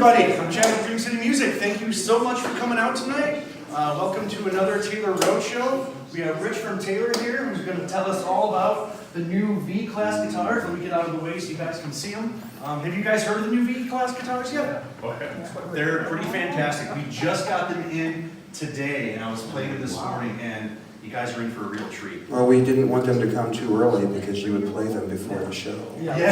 everybody, I'm Chad with Dream City Music. Thank you so much for coming out tonight. Welcome to another Taylor Roadshow. We have Rich from Taylor here, who's going to tell us all about the new V-Class guitars. Let me get out of the way so you guys can see them. Have you guys heard of the new V-Class guitars yet? They're pretty fantastic. We just got them in today, and I was playing them this morning, and you guys are in for a real treat. Well, we didn't want them to come too early because you would play them before the show. Yeah.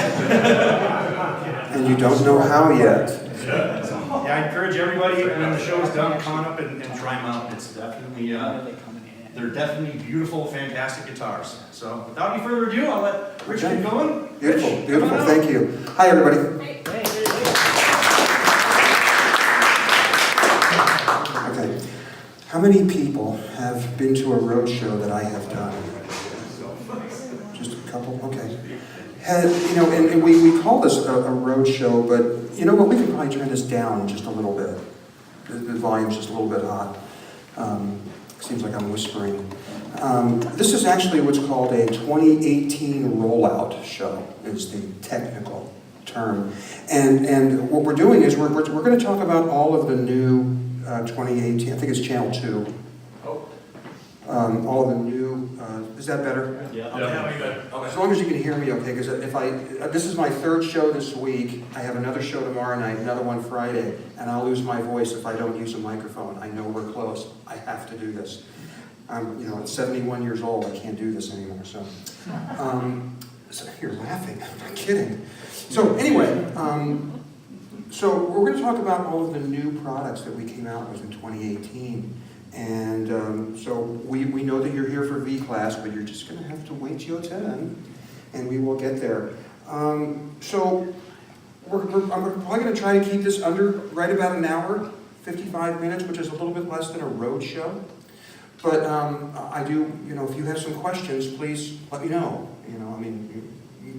And you don't know how yet. Yeah, I encourage everybody, when the show is done, come on up and try them out. It's definitely, they're definitely beautiful, fantastic guitars. So, without any further ado, I'll let Rich get going. Beautiful, Rich, beautiful, thank you. Hi, everybody. Okay. How many people have been to a road show that I have done? Just a couple? Okay. And we call this a road show, but you know what? We can probably turn this down just a little bit. The volume's just a little bit hot. Seems like I'm whispering. This is actually what's called a 2018 rollout show, is the technical term. And what we're doing is we're going to talk about all of the new 2018, I think it's channel 2. All of the new, is that better? Yeah. Okay. As long as you can hear me okay, because this is my third show this week. I have another show tomorrow night, another one Friday, and I'll lose my voice if I don't use a microphone. I know we're close. I have to do this. I'm, at 71 years old, I can't do this anymore, so you're laughing, I'm not kidding. So anyway, so we're going to talk about all of the new products that we came out with in 2018. And so we know that you're here for V-Class, but you're just going to have to wait till 10, and we will get there. So I'm probably going to try to keep this under right about an hour, 55 minutes, which is a little bit less than a road show. But I do, if you have some questions, please let me know.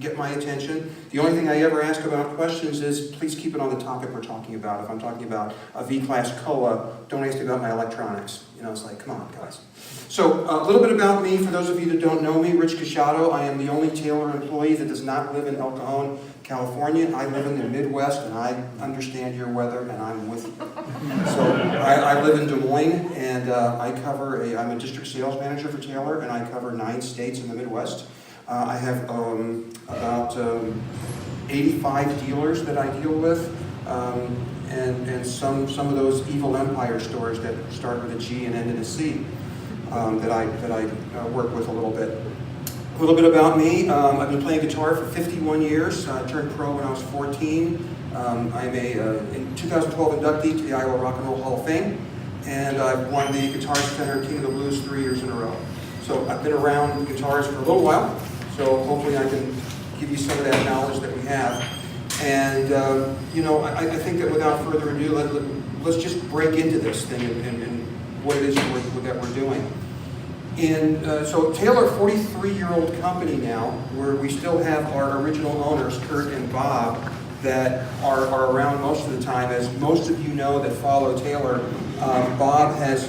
Get my attention. The only thing I ever ask about questions is please keep it on the topic we're talking about. If I'm talking about a V-Class Koa, don't ask me about my electronics. It's like, come on, guys. So a little bit about me, for those of you that don't know me, Rich Casciato. I am the only Taylor employee that does not live in El Cajon, California. I live in the Midwest, and I understand your weather, and I'm with you. So I live in Des Moines, and I'm a district sales manager for Taylor, and I cover 9 states in the Midwest. I have about 85 dealers that I deal with, and some of those evil empire stores that start with a G and end in a C that I work with a little bit. A little bit about me. I've been playing guitar for 51 years. I turned pro when I was 14. I'm in 2012 inductee to the Iowa Rock and Roll Hall of Fame, and I've won the Guitar Center King of the Blues 3 years in a row. So I've been around guitars for a little while. So hopefully I can give you some of that knowledge that we have. And, I think that without further ado, let's just break into this thing and what it is that we're doing. So Taylor, 43-year-old company now, where we still have our original owners, Kurt and Bob, that are around most of the time. As most of you know that follow Taylor, Bob has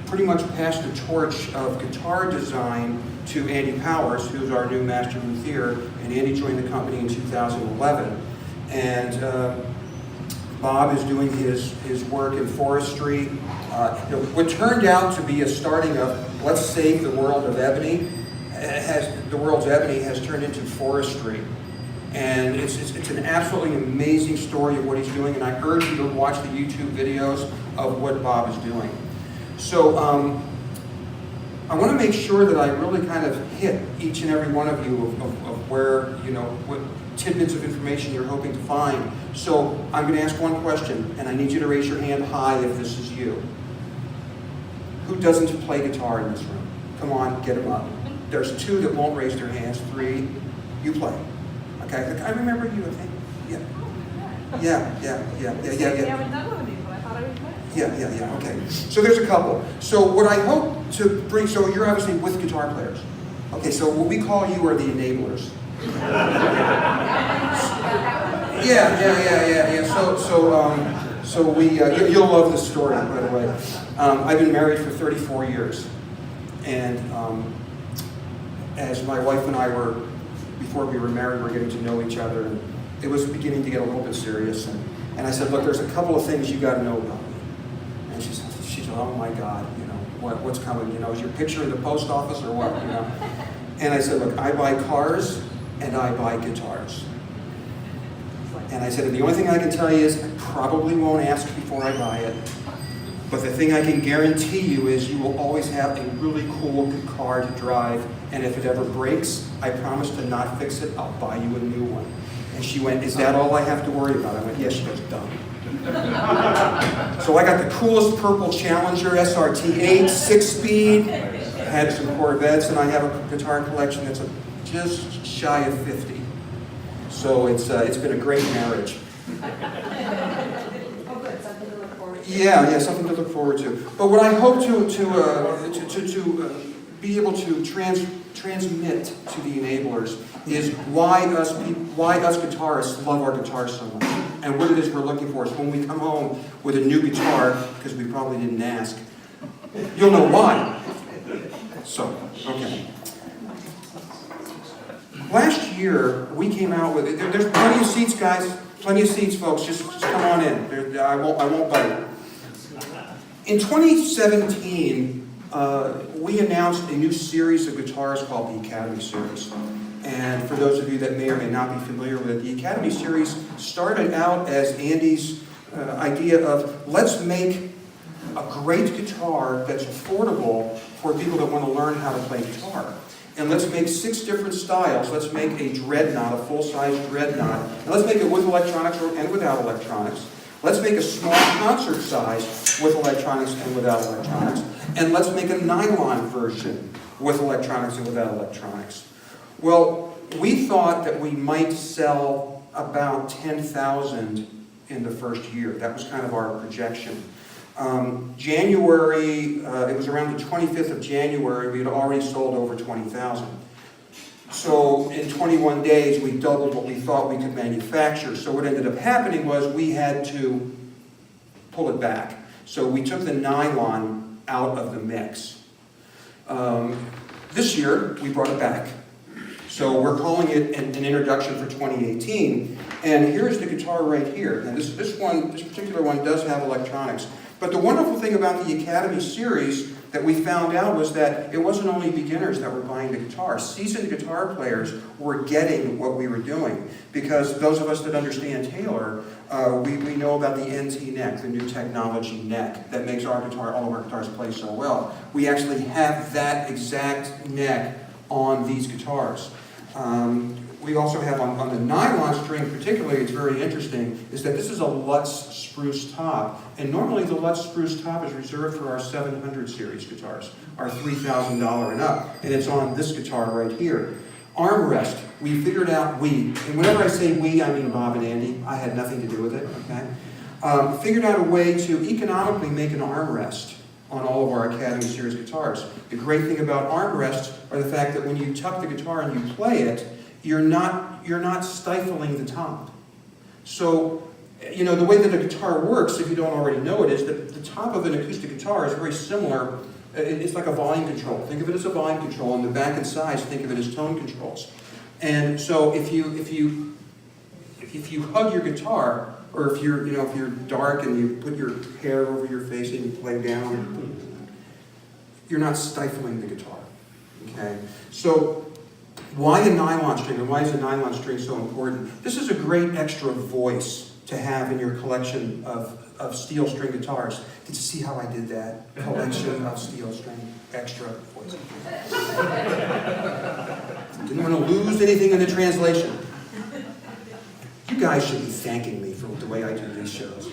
pretty much passed the torch of guitar design to Andy Powers, who's our new master luthier, and Andy joined the company in 2011. And Bob is doing his work in forestry. What turned out to be a starting of let's save the world of ebony, the world's ebony has turned into forestry. And it's an absolutely amazing story of what he's doing, and I urge you to watch the YouTube videos of what Bob is doing. So I want to make sure that I really kind of hit each and every one of you of where, what tidbits of information you're hoping to find. So I'm going to ask one question, and I need you to raise your hand high if this is you. Who doesn't play guitar in this room? Come on, get them up. There's 2 that won't raise their hands. 3, you play. Okay, I remember you, I think. Yeah. Yeah, okay. So there's a couple. So what I hope to bring, so you're obviously with guitar players. Okay, so what we call you are the enablers. Yeah. So we, you'll love this story, by the way. I've been married for 34 years. And as my wife and I were, before we were married, we were getting to know each other. And it was beginning to get a little bit serious. And And I said, look, there's a couple of things you got to know about me. And she said, oh my God, you know, what's coming? You know, is your picture in the post office or what? You know? And I said, look, I buy cars and I buy guitars. And I said, the only thing I can tell you is I probably won't ask before I buy it. But the thing I can guarantee you is you will always have a really cool car to drive. And if it ever breaks, I promise to not fix it. I'll buy you a new one. And she went, is that all I have to worry about? I went, yes. She goes, done. So I got the coolest purple Challenger SRT 8, 6-speed. I had some Corvettes, and I have a guitar collection that's just shy of 50. So it's been a great marriage. Oh, good, something to look forward to. Yeah, something to look forward to. But what I hope to be able to transmit to the enablers is why us guitarists love our guitars so much, and what it is we're looking for. So when we come home with a new guitar, because we probably didn't ask, you'll know why. So, okay. Last year, we came out with, there's plenty of seats, guys. Plenty of seats, folks. Just come on in. I won't bite. In 2017, we announced a new series of guitars called the Academy Series. And for those of you that may or may not be familiar with it, the Academy Series started out as Andy's idea of let's make a great guitar that's affordable for people that want to learn how to play guitar. And let's make 6 different styles. Let's make a dreadnought, a full-size dreadnought. And let's make it with electronics and without electronics. Let's make a small concert size with electronics and without electronics. And let's make a nylon version with electronics and without electronics. Well, we thought that we might sell about 10,000 in the first year. That was kind of our projection. January, it was around the 25th of January, we had already sold over 20,000. So in 21 days, we doubled what we thought we could manufacture. So what ended up happening was we had to pull it back. So we took the nylon out of the mix. This year, we brought it back. So we're calling it an introduction for 2018. And here's the guitar right here. And this particular one does have electronics. But the wonderful thing about the Academy Series that we found out was that it wasn't only beginners that were buying the guitar. Seasoned guitar players were getting what we were doing. Because those of us that understand Taylor, we know about the NT neck, the new technology neck, that makes all of our guitars play so well. We actually have that exact neck on these guitars. We also have on the nylon string particularly, it's very interesting, is that this is a Lutz spruce top. And normally the Lutz spruce top is reserved for our 700 series guitars, our $3,000 and up. And it's on this guitar right here. Armrest, we figured out, and whenever I say we, I mean Bob and Andy. I had nothing to do with it, okay? Figured out a way to economically make an armrest on all of our Academy Series guitars. The great thing about armrests are the fact that when you tuck the guitar and you play it, you're not stifling the top. So, you know, the way that a guitar works, if you don't already know it, is that the top of an acoustic guitar is very similar. It's like a volume control. Think of it as a volume control, and the back and sides, think of it as tone controls. And so if you hug your guitar, or if you're dark and you put your hair over your face and you play down, you're not stifling the guitar. Okay? So why a nylon string, and why is a nylon string so important? This is a great extra voice to have in your collection of steel string guitars. Did you see how I did that? Collection of steel string extra voice. Didn't want to lose anything in the translation. You guys should be thanking me for the way I do these shows.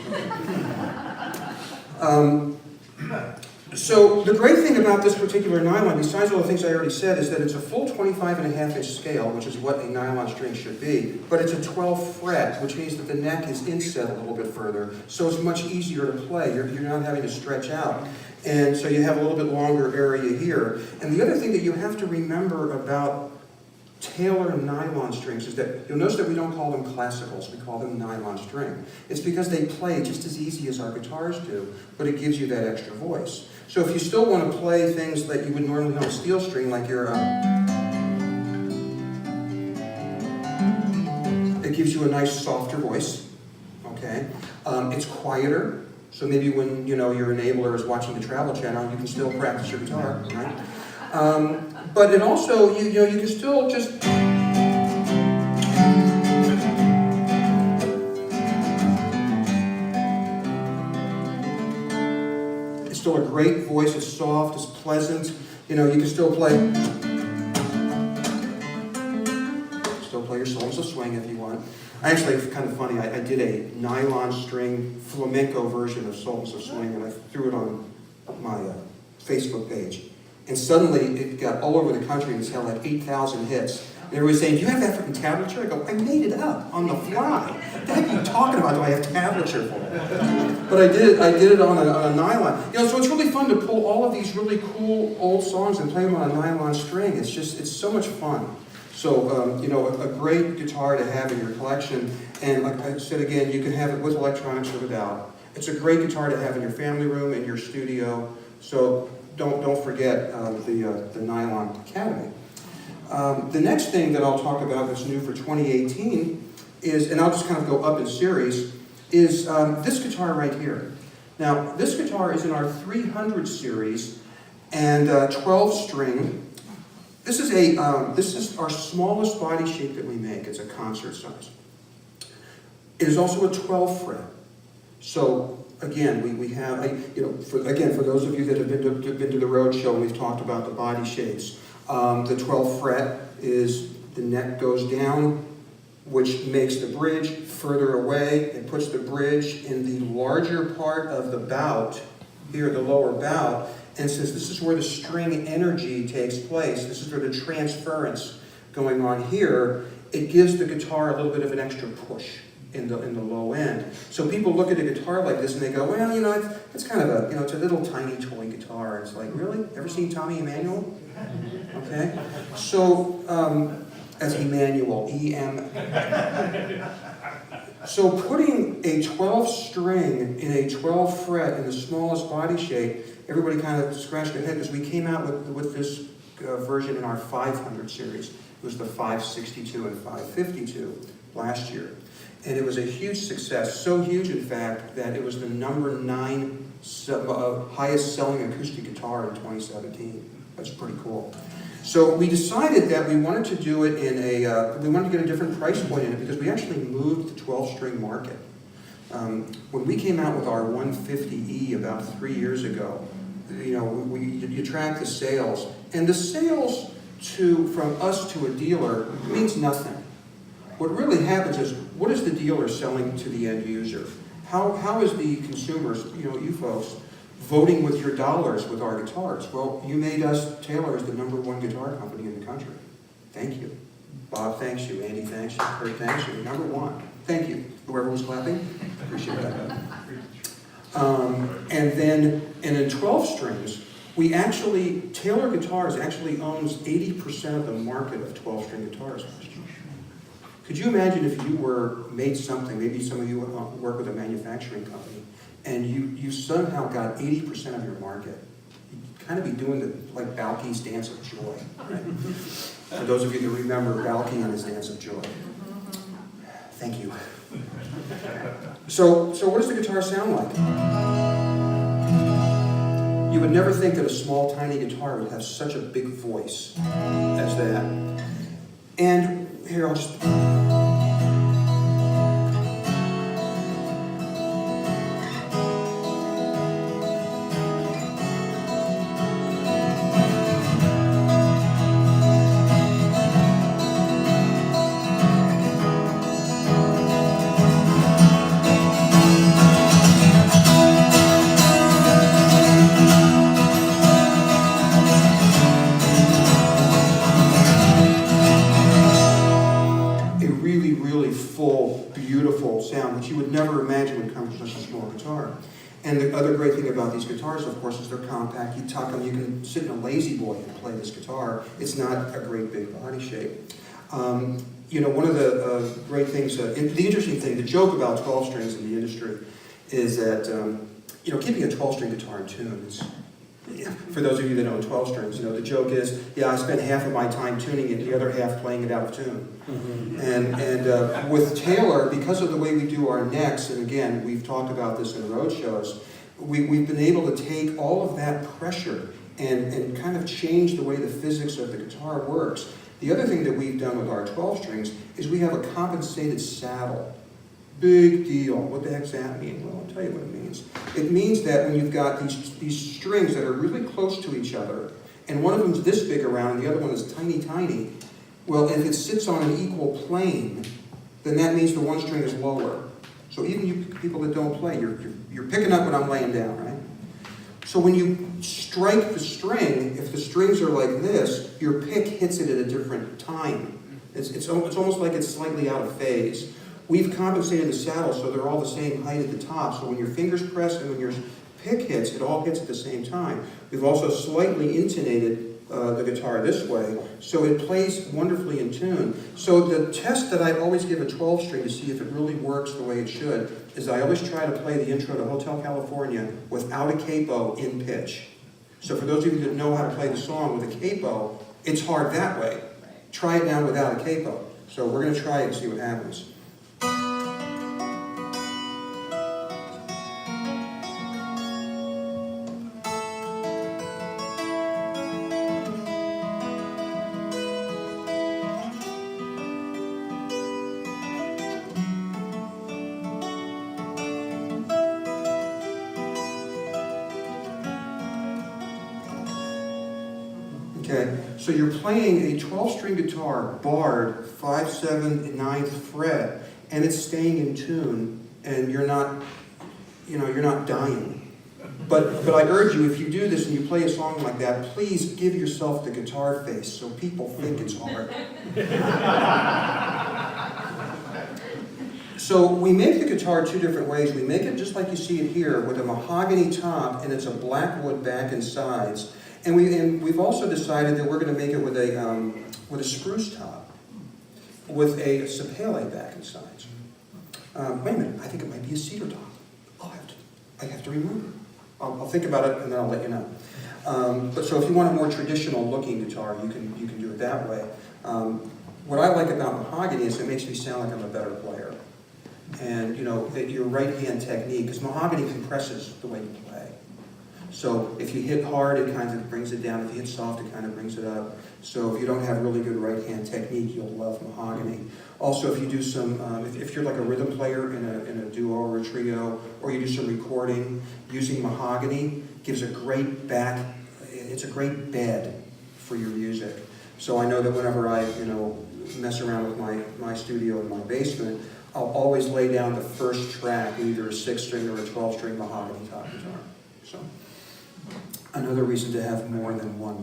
So the great thing about this particular nylon, besides all the things I already said, is that it's a full 25.5-inch scale, which is what a nylon string should be, but it's a 12 fret, which means that the neck is inset a little bit further, so it's much easier to play. You're not having to stretch out. And so you have a little bit longer area here. And the other thing that you have to remember about Taylor nylon strings is that you'll notice that we don't call them classicals, we call them nylon string. It's because they play just as easy as our guitars do, but it gives you that extra voice. So if you still want to play things that you would normally on a steel string, like your, it gives you a nice softer voice, okay? It's quieter, so maybe when your enabler is watching the Travel Channel, you can still practice your guitar, right? But it also, you can still just... It's still a great voice, it's soft, it's pleasant, you can still play your Songs of Swing if you want. Actually, it's kind of funny, I did a nylon string flamenco version of Songs of Swing, and I threw it on my Facebook page. And suddenly, it got all over the country, and it's had like 8,000 hits. And everybody's saying, do you have that from tablature? I go, I made it up on the fly. What the heck are you talking about? Do I have tablature for it? But I did it on a nylon. So it's really fun to pull all of these really cool old songs and play them on a nylon string. It's so much fun. So, a great guitar to have in your collection. And like I said again, you can have it with electronics or without. It's a great guitar to have in your family room, in your studio. So don't forget the Nylon Academy. The next thing that I'll talk about that's new for 2018 is, and I'll just kind of go up in series, is this guitar right here. Now, this guitar is in our 300 series and 12 string. This is our smallest body shape that we make. It's a concert size. It is also a 12 fret. So again, we have, for those of you that have been to the road show, we've talked about the body shapes. The 12th fret is the neck goes down, which makes the bridge further away. It puts the bridge in the larger part of the bout, here, the lower bout. And since this is where the string energy takes place, this is where the transference going on here, it gives the guitar a little bit of an extra push in the low end. So people look at a guitar like this and they go, well, it's kind of it's a little tiny toy guitar. It's like, really? Ever seen Tommy Emmanuel? Okay. So, as Emmanuel, E-M. So putting a 12 string in a 12 fret in the smallest body shape, everybody kind of scratched their head because we came out with this version in our 500 series. It was the 562 and 552 last year. And it was a huge success, so huge in fact that it was the #9 highest selling acoustic guitar in 2017. That's pretty cool. So we decided that we wanted to do it we wanted to get a different price point in it because we actually moved the 12-string market. When we came out with our 150E about 3 years ago, you track the sales, and the sales from us to a dealer means nothing. What really happens is, what is the dealer selling to the end user? How is the consumers, you folks, voting with your dollars with our guitars? Well, you made us, Taylor, as the #1 guitar company in the country. Thank you. Bob thanks you, Andy thanks you, Kurt thanks you, #1. Thank you. Whoever was clapping, appreciate that. And in 12 strings, Taylor Guitars actually owns 80% of the market of 12-string guitars. Could you imagine if you made something, maybe some of you work with a manufacturing company, and you somehow got 80% of your market? You'd kind of be doing like Balki's Dance of Joy. Right? For those of you that remember Balki and his Dance of Joy. Thank you. So what does the guitar sound like? You would never think that a small, tiny guitar would have such a big voice as that. And here, I'll just... sound, which you would never imagine would come from such a small guitar. And the other great thing about these guitars, of course, is they're compact. You tuck them, you can sit in a lazy boy and play this guitar. It's not a great big body shape. One of the great things, the interesting thing, the joke about 12 strings in the industry is that, keeping a 12-string guitar in tune For those of you that know 12 strings, the joke is, I spend half of my time tuning it, the other half playing it out of tune. And with Taylor, because of the way we do our necks, and again, we've talked about this in road shows, we've been able to take all of that pressure and kind of change the way the physics of the guitar works. The other thing that we've done with our 12 strings is we have a compensated saddle. Big deal. What the heck does that mean? Well, I'll tell you what it means. It means that when you've got these strings that are really close to each other, and one of them's this big around and the other one is tiny, tiny, well, if it sits on an equal plane, then that means the one string is lower. So even you people that don't play, you're picking up what I'm laying down, right? So when you strike the string, if the strings are like this, your pick hits it at a different time. It's almost like it's slightly out of phase. We've compensated the saddle so they're all the same height at the top. So when your fingers press and when your pick hits, it all hits at the same time. We've also slightly intonated the guitar this way, so it plays wonderfully in tune. So the test that I always give a 12 string to see if it really works the way it should is I always try to play the intro to Hotel California without a capo in pitch. So for those of you that know how to play the song with a capo, it's hard that way. Try it now without a capo. So we're going to try it and see what happens. Okay, so you're playing a 12-string guitar, barred, 5, 7, 9th fret, and it's staying in tune, and you're not dying. But I urge you, if you do this and you play a song like that, please give yourself the guitar face so people think it's hard. So we make the guitar two different ways. We make it just like you see it here, with a mahogany top, and it's a black wood back and sides. And we've also decided that we're going to make it with a spruce top, with a sapele back and sides. Wait a minute, I think it might be a cedar top. I have to remember. I'll think about it and then I'll let you know. But so if you want a more traditional looking guitar, you can do it that way. What I like about mahogany is it makes me sound like I'm a better player. And your right hand technique, because mahogany compresses the way you play. So if you hit hard, it kind of brings it down. If you hit soft, it kind of brings it up. So if you don't have really good right-hand technique, you'll love mahogany. Also, if you do some, if you're like a rhythm player in a duo or a trio, or you do some recording, using mahogany gives a great back. It's a great bed for your music. So I know that whenever I, mess around with my studio in my basement, I'll always lay down the first track, either a 6-string or a 12-string mahogany top guitar. So. Another reason to have more than one.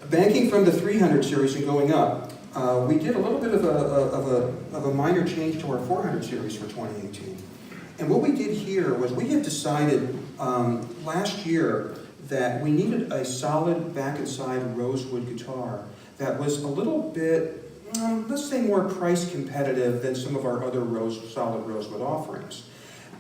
Banking from the 300 series and going up, we did a little bit of a minor change to our 400 series for 2018. And what we did here was we had decided last year that we needed a solid back and side rosewood guitar that was a little bit, let's say, more price competitive than some of our other solid rosewood offerings.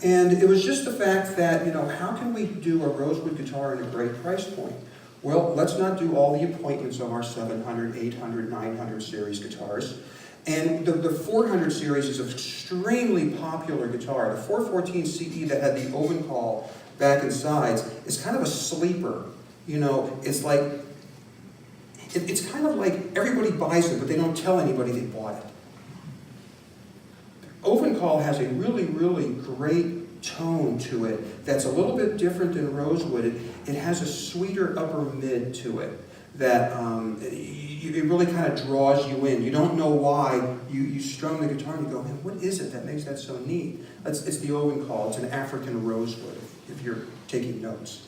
And it was just the fact that, how can we do a rosewood guitar at a great price point? Well, let's not do all the appointments of our 700, 800, 900 series guitars. And the 400 series is an extremely popular guitar. The 414 CE that had the open call back and sides is kind of a sleeper. It's like, it's kind of like everybody buys it, but they don't tell anybody they bought it. Open call has a really, really great tone to it that's a little bit different than rosewood. It has a sweeter upper mid to it that it really kind of draws you in. You don't know why. You strum the guitar and you go, man, what is it that makes that so neat? It's the open call. It's an African rosewood, if you're taking notes.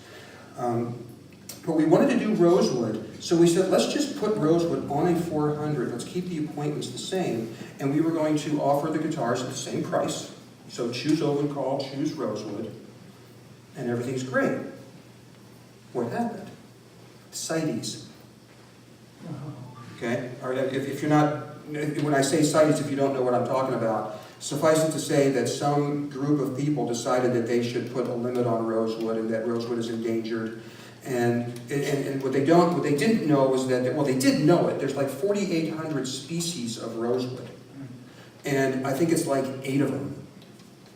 But we wanted to do rosewood, so we said, let's just put rosewood on a 400. Let's keep the appointments the same. And we were going to offer the guitars at the same price. So choose open call, choose rosewood, and everything's great. What happened? CITES. Okay? Or if you're not, when I say CITES, if you don't know what I'm talking about, Suffice it to say that some group of people decided that they should put a limit on rosewood and that rosewood is endangered. And what they didn't know was that, well, they did know it. There's like 4,800 species of rosewood. And I think it's like 8 of them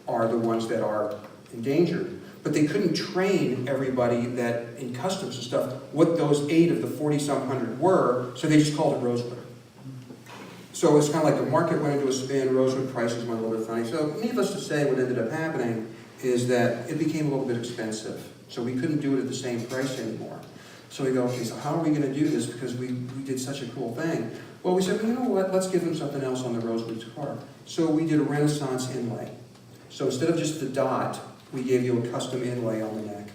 are the ones that are endangered. But they couldn't train everybody that in customs and stuff what those 8 of the 40-some hundred were, so they just called it rosewood. So it's kind of like the market went into a spin, rosewood prices went a little bit funny. So needless to say, what ended up happening is that it became a little bit expensive. So we couldn't do it at the same price anymore. So we go, okay, so how are we going to do this? Because we did such a cool thing. Well, we said, well, you know what, let's give them something else on the rosewood guitar. So we did a Renaissance inlay. So instead of just the dot, we gave you a custom inlay on the neck.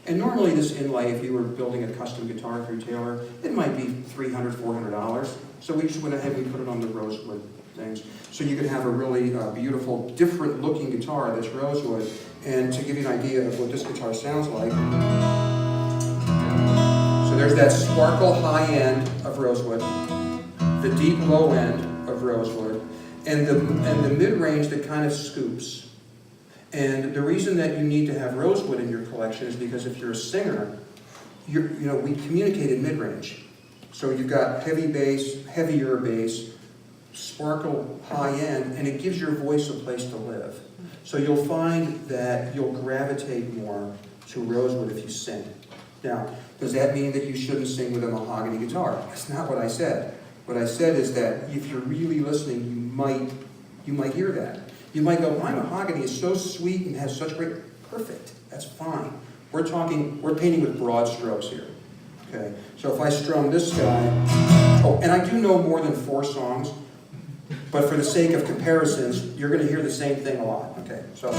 And normally this inlay, if you were building a custom guitar through Taylor, it might be $300, $400. So we just went ahead and we put it on the rosewood things. So you could have a really beautiful, different looking guitar that's rosewood. And to give you an idea of what this guitar sounds like, so there's that sparkle high end of rosewood, the deep low end of rosewood, and the mid-range that kind of scoops. And the reason that you need to have rosewood in your collection is because if you're a singer, we communicate in mid-range. So you've got heavy bass, heavier bass, sparkle high end, and it gives your voice a place to live. So you'll find that you'll gravitate more to rosewood if you sing. Now, does that mean that you shouldn't sing with a mahogany guitar? That's not what I said. What I said is that if you're really listening, you might hear that. You might go, my mahogany is so sweet and has such great, perfect, that's fine. We're painting with broad strokes here. Okay, so if I strum this guy, oh, and I do know more than 4 songs, but for the sake of comparisons, you're going to hear the same thing a lot. Okay, so.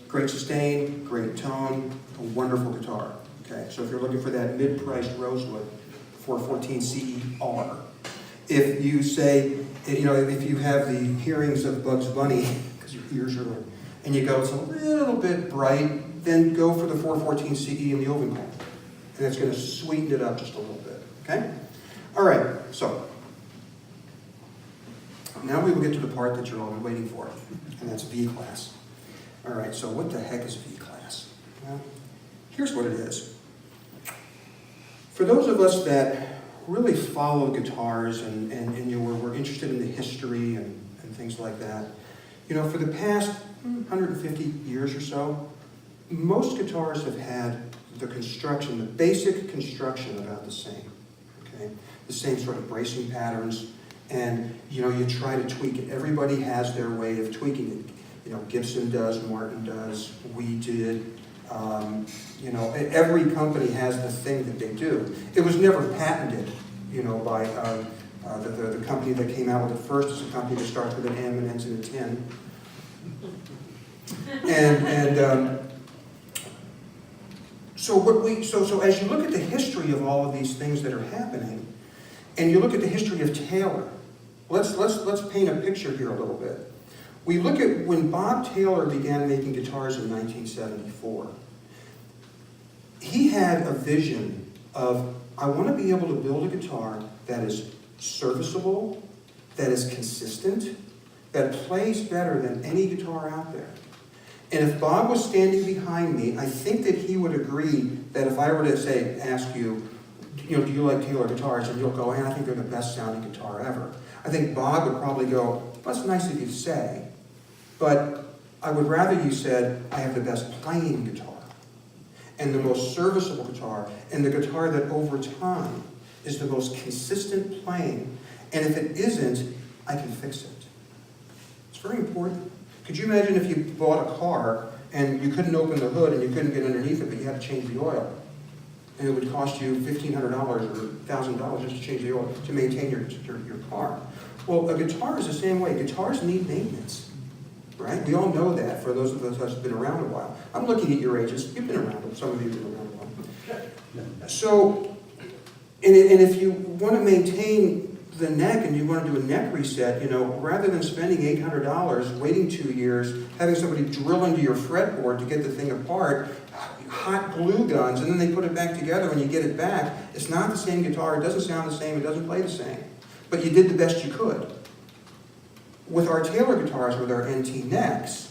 Great sustain, great tone, a wonderful guitar. Okay, so if you're looking for that mid-priced rosewood, 414 CER. If you say, if you have the hearings of Bugs Bunny, because your ears are like, and you go, it's a little bit bright, then go for the 414 CE in the Ovenhole. And that's going to sweeten it up just a little bit. Okay? All right, so now we will get to the part that you're all been waiting for, and that's V class. All right, so what the heck is V class? Well, here's what it is. For those of us that really follow guitars and we're interested in the history and things like that, for the past 150 years or so, most guitars have had the construction, the basic construction about the same. Okay, the same sort of bracing patterns, and you try to tweak it. Everybody has their way of tweaking it. Gibson does, Martin does, we did. Every company has the thing that they do. It was never patented, by the company that came out with it first is a company that starts with an M and ends in a 10. So as you look at the history of all of these things that are happening, and you look at the history of Taylor, let's paint a picture here a little bit. We look at when Bob Taylor began making guitars in 1974. He had a vision of, I want to be able to build a guitar that is serviceable, that is consistent, that plays better than any guitar out there. And if Bob was standing behind me, I think that he would agree that if I were to ask you, do you like Taylor guitars? And you'll go, and I think they're the best sounding guitar ever. I think Bob would probably go, well, that's nice of you to say, but I would rather you said, I have the best playing guitar, and the most serviceable guitar, and the guitar that over time is the most consistent playing, and if it isn't, I can fix it. It's very important. Could you imagine if you bought a car, and you couldn't open the hood, and you couldn't get underneath it, but you had to change the oil? and it would cost you $1,500 or $1,000 just to change the oil, to maintain your car. Well, a guitar is the same way. Guitars need maintenance, right? We all know that, for those of us who've been around a while. I'm looking at your ages. You've been around, some of you have been around a while. So, and if you want to maintain the neck and you want to do a neck reset, rather than spending $800, waiting 2 years, having somebody drill into your fretboard to get the thing apart, hot glue guns, and then they put it back together and you get it back, it's not the same guitar, it doesn't sound the same, it doesn't play the same. But you did the best you could. With our Taylor guitars, with our NT necks,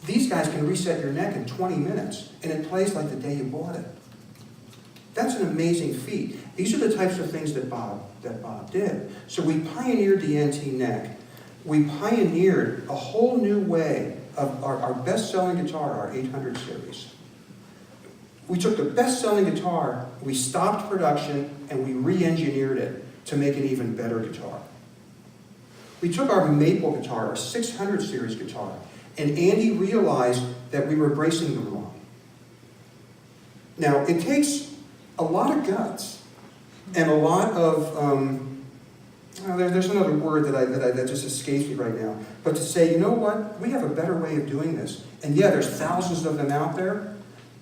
these guys can reset your neck in 20 minutes, and it plays like the day you bought it. That's an amazing feat. These are the types of things that Bob did. So we pioneered the NT neck. We pioneered a whole new way of our best-selling guitar, our 800 series. We took the best-selling guitar, we stopped production, and we re-engineered it to make an even better guitar. We took our maple guitar, our 600 series guitar, and Andy realized that we were bracing them wrong. Now, it takes a lot of guts and a lot of, there's another word that just escapes me right now, but to say, you know what, we have a better way of doing this. And yeah, there's thousands of them out there,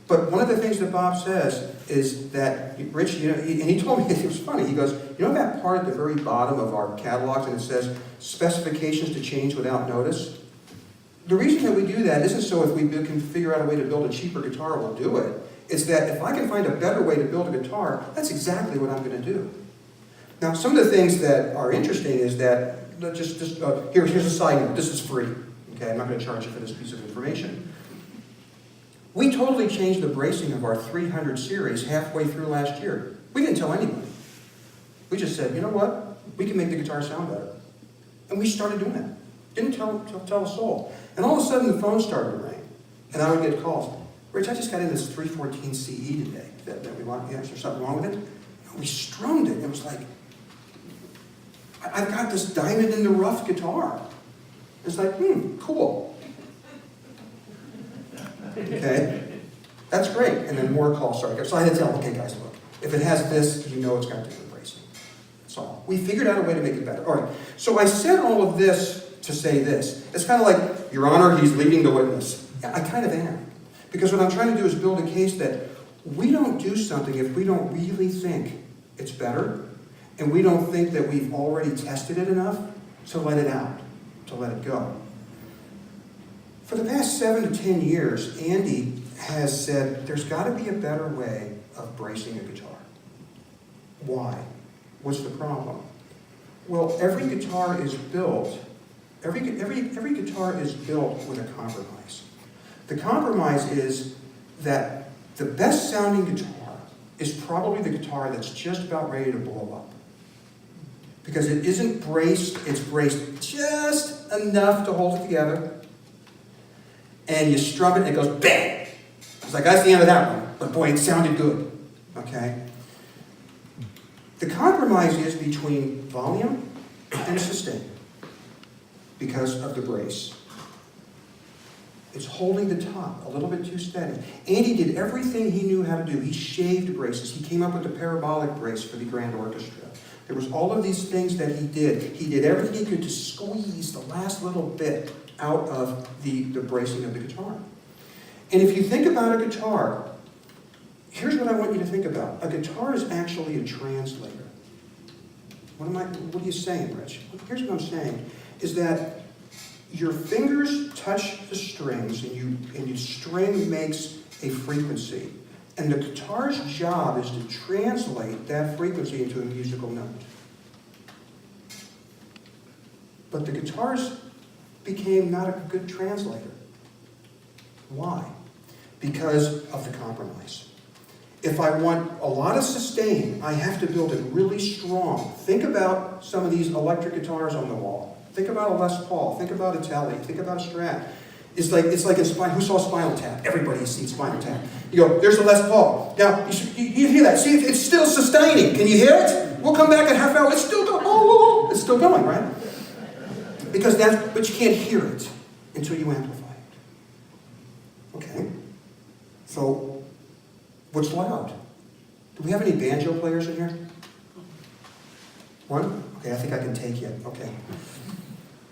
but one of the things that Bob says is that, Rich, and he told me, it was funny, he goes, you know that part at the very bottom of our catalogs and it says, specifications to change without notice? The reason that we do that isn't so if we can figure out a way to build a cheaper guitar, we'll do it. It's that if I can find a better way to build a guitar, that's exactly what I'm going to do. Now, some of the things that are interesting is that, here's a side note, this is free. Okay, I'm not going to charge you for this piece of information. We totally changed the bracing of our 300 series halfway through last year. We didn't tell anyone. We just said, you know what, we can make the guitar sound better. And we started doing that. Didn't tell a soul. And all of a sudden the phone started to ring. And I would get calls. Rich, I just got in this 314 CE today that we want. Is there something wrong with it? And we strummed it. It was like, I've got this diamond in the rough guitar. It's like, cool. Okay, that's great. And then more calls started. So I had to tell, okay guys, look, if it has this, you know it's got different bracing. That's all. We figured out a way to make it better. All right, so I said all of this to say this. It's kind of like, Your Honor, he's leading the witness. Yeah, I kind of am. Because what I'm trying to do is build a case that we don't do something if we don't really think it's better, and we don't think that we've already tested it enough to let it out, to let it go. For the past 7 to 10 years, Andy has said there's got to be a better way of bracing a guitar. Why? What's the problem? Well, every guitar is built with a compromise. The compromise is that the best sounding guitar is probably the guitar that's just about ready to blow up. Because it isn't braced, it's braced just enough to hold it together. And you strum it and it goes bang. It's like, that's the end of that one. But boy, it sounded good. Okay? The compromise is between volume and sustain because of the brace. It's holding the top a little bit too steady. Andy did everything he knew how to do. He shaved braces. He came up with the parabolic brace for the grand orchestra. There was all of these things that he did. He did everything he could to squeeze the last little bit out of the bracing of the guitar. And if you think about a guitar, here's what I want you to think about. A guitar is actually a translator. What are you saying, Rich? Here's what I'm saying, is that your fingers touch the strings and your string makes a frequency. And the guitar's job is to translate that frequency into a musical note. But the guitars became not a good translator. Why? Because of the compromise. If I want a lot of sustain, I have to build it really strong. Think about some of these electric guitars on the wall. Think about a Les Paul. Think about a Tele. Think about a Strat. It's like in Spinal. Who saw Spinal Tap? Everybody has seen Spinal Tap. You go, there's a Les Paul. Now, you hear that. See, it's still sustaining. Can you hear it? We'll come back in half hour. It's still going. Oh, it's still going, right? Because but you can't hear it until you amplify it. Okay? So, What's loud? Do we have any banjo players in here? One? Okay, I think I can take you. Okay.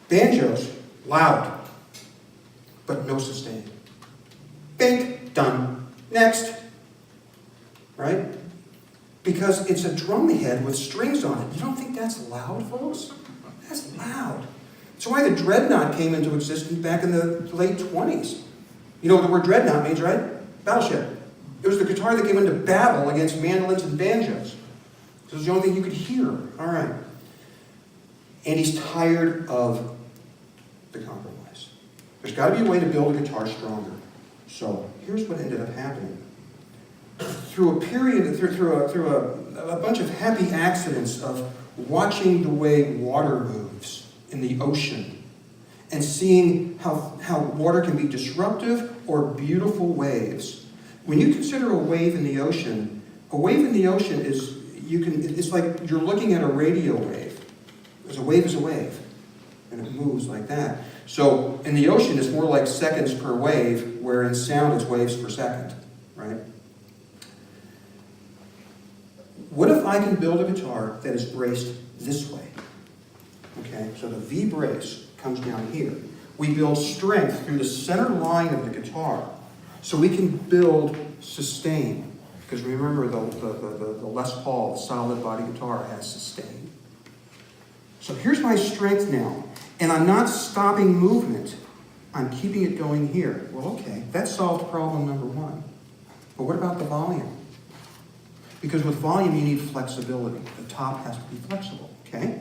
Banjos, loud, but no sustain. Bink, done. Next. Right? Because it's a drum head with strings on it. You don't think that's loud, folks? That's loud. That's why the dreadnought came into existence back in the late 20s. You know what the word dreadnought means, right? Battleship. It was the guitar that came into battle against mandolins and banjos. It was the only thing you could hear. All right. And he's tired of the compromise. There's got to be a way to build a guitar stronger. So here's what ended up happening. Through a period, through a bunch of happy accidents of watching the way water moves in the ocean and seeing how water can be disruptive or beautiful waves. When you consider a wave in the ocean is, it's like you're looking at a radio wave. Because a wave is a wave, and it moves like that. So in the ocean, it's more like seconds per wave, where in sound, it's waves per second, right? What if I can build a guitar that is braced this way? Okay, so the V brace comes down here. We build strength through the center line of the guitar, so we can build sustain. Because remember, the Les Paul solid body guitar has sustain. So here's my strength now, and I'm not stopping movement. I'm keeping it going here. Well, okay, that solved problem number one. But what about the volume? Because with volume, you need flexibility. The top has to be flexible, okay?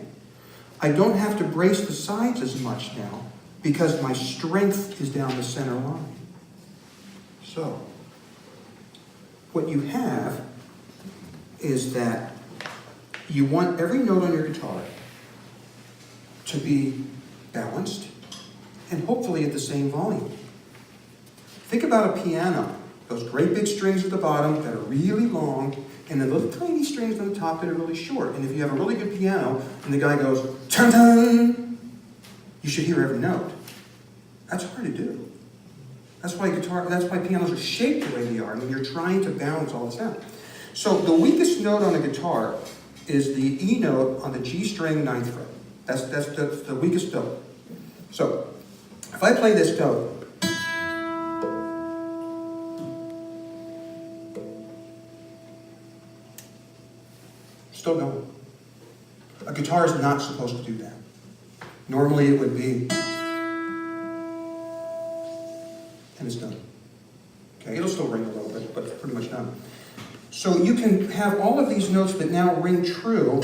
I don't have to brace the sides as much now because my strength is down the center line. So, what you have is that you want every note on your guitar to be balanced and hopefully at the same volume. Think about a piano. Those great big strings at the bottom that are really long, and the little tiny strings on the top that are really short. And if you have a really good piano, and the guy goes, dun-dun, you should hear every note. That's hard to do. That's why pianos are shaped the way they are. I mean, you're trying to balance all this out. So the weakest note on a guitar is the E note on the G string 9th fret. That's the weakest note. So if I play this note, still going. A guitar is not supposed to do that. Normally it would be, and it's done. Okay, it'll still ring a little bit, but it's pretty much done. So you can have all of these notes that now ring true.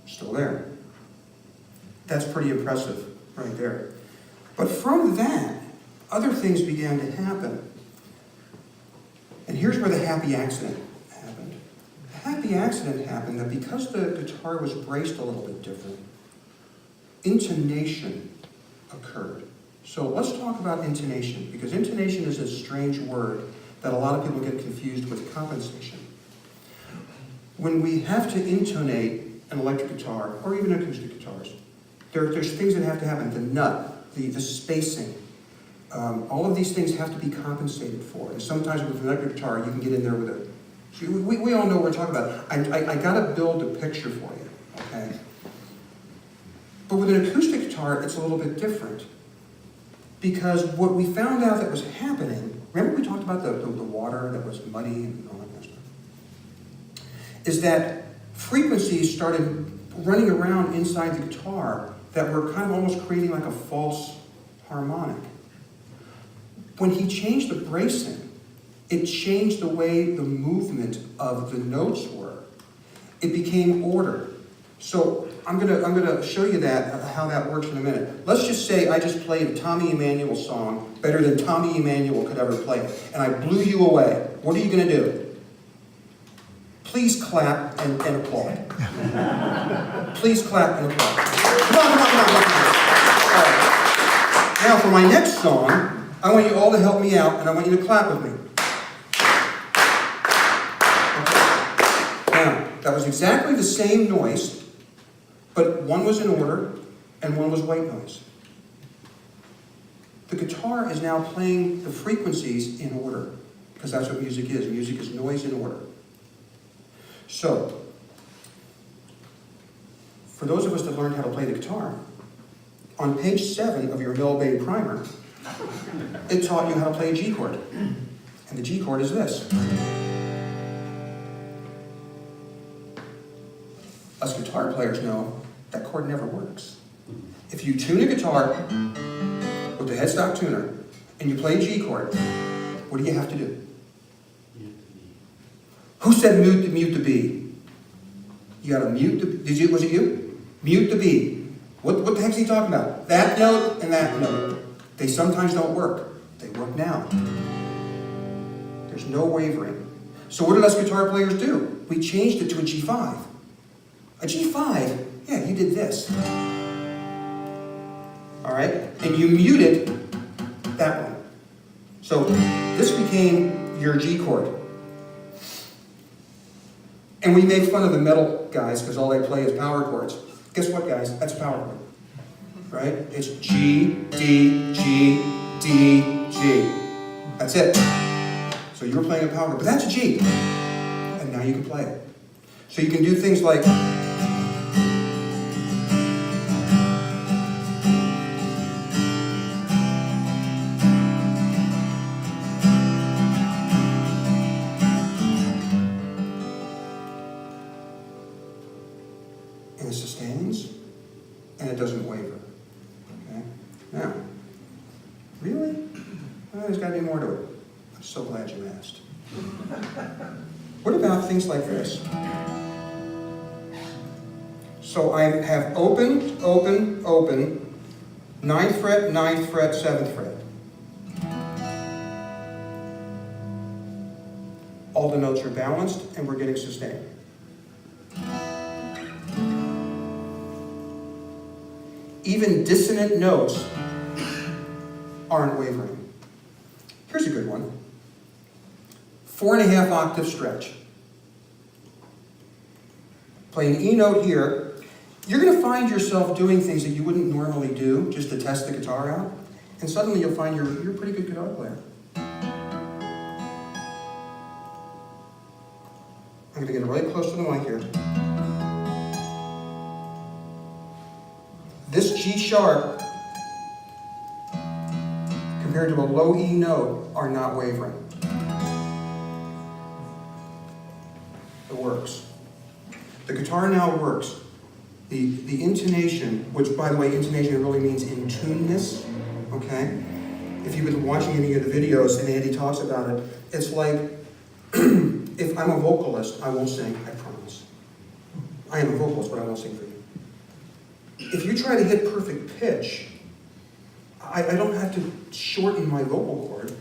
Still there. That's pretty impressive right there. But from that, other things began to happen. And here's where the happy accident happened. The happy accident happened that because the guitar was braced a little bit different, intonation occurred. So let's talk about intonation, because intonation is a strange word that a lot of people get confused with compensation. When we have to intonate an electric guitar, or even acoustic guitars, there's things that have to happen. The nut, the spacing, all of these things have to be compensated for. And sometimes with an electric guitar, you can get in there with a... So we all know what we're talking about. I got to build a picture for you, okay? But with an acoustic guitar, it's a little bit different. Because what we found out that was happening, remember we talked about the water that was muddy and all that kind of stuff? Is that frequencies started running around inside the guitar that were kind of almost creating like a false harmonic. When he changed the bracing, it changed the way the movement of the notes were. It became order. So I'm gonna show you that, how that works in a minute. Let's just say I just played a Tommy Emmanuel song better than Tommy Emmanuel could ever play it, and I blew you away. What are you gonna do? Please clap and applaud. Please clap and applaud. Come on. All right. Now for my next song, I want you all to help me out, and I want you to clap with me. Okay. Now, that was exactly the same noise, but one was in order, and one was white noise. The guitar is now playing the frequencies in order, because that's what music is. Music is noise in order. So, for those of us that learned how to play the guitar, on page 7 of your Mel Bay primer, it taught you how to play a G chord. And the G chord is this. Us guitar players know that chord never works. If you tune a guitar with the headstock tuner and you play a G chord, what do you have to do? Who said mute the B? You gotta mute the, was it you? Mute the B. What the heck's he talking about? That note and that note. They sometimes don't work. They work now. There's no wavering. So what did us guitar players do? We changed it to a G5. A G5, yeah, you did this. All right? And you muted that one. So this became your G chord. And we make fun of the metal guys because all they play is power chords. Guess what, guys? That's a power chord. Right? It's G, D, G, D, G. That's it. So you were playing a power chord, but that's a G. And now you can play it. So you can do things like and it sustains, and it doesn't waver. Okay? Now, really? Well, there's got to be more to it. I'm so glad you asked. What about things like this? So I have open, open, open, 9th fret, 9th fret, 7th fret. All the notes are balanced, and we're getting sustained. Even dissonant notes aren't wavering. Here's a good one. 4.5 octave stretch. Play an E note here. You're going to find yourself doing things that you wouldn't normally do just to test the guitar out. And suddenly you'll find you're a pretty good guitar player. I'm going to get right close to the mic here. This G sharp, compared to a low E note, are not wavering. It works. The guitar now works. The intonation, which by the way, intonation really means in tuneness, okay? If you've been watching any of the videos and Andy talks about it, it's like, if I'm a vocalist, I won't sing, I promise. I am a vocalist, but I won't sing for you. If you try to hit perfect pitch, I don't have to shorten my vocal cord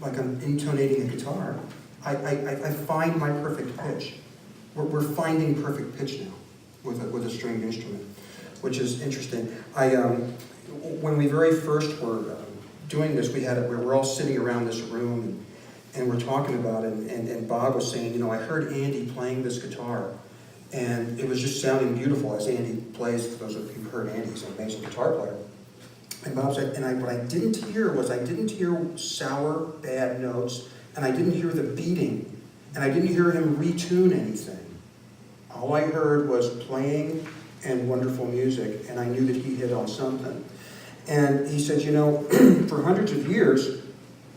like I'm intonating a guitar. I find my perfect pitch. We're finding perfect pitch now with a stringed instrument, which is interesting. When we very first were doing this, we're all sitting around this room and we're talking about it, and Bob was saying, you know, I heard Andy playing this guitar, and it was just sounding beautiful as Andy plays. For those of you who've heard Andy, he's an amazing guitar player. And Bob said, what I didn't hear was, I didn't hear sour, bad notes, and I didn't hear the beating, and I didn't hear him retune anything. All I heard was playing and wonderful music, and I knew that he hit on something. And he said, you know, for hundreds of years,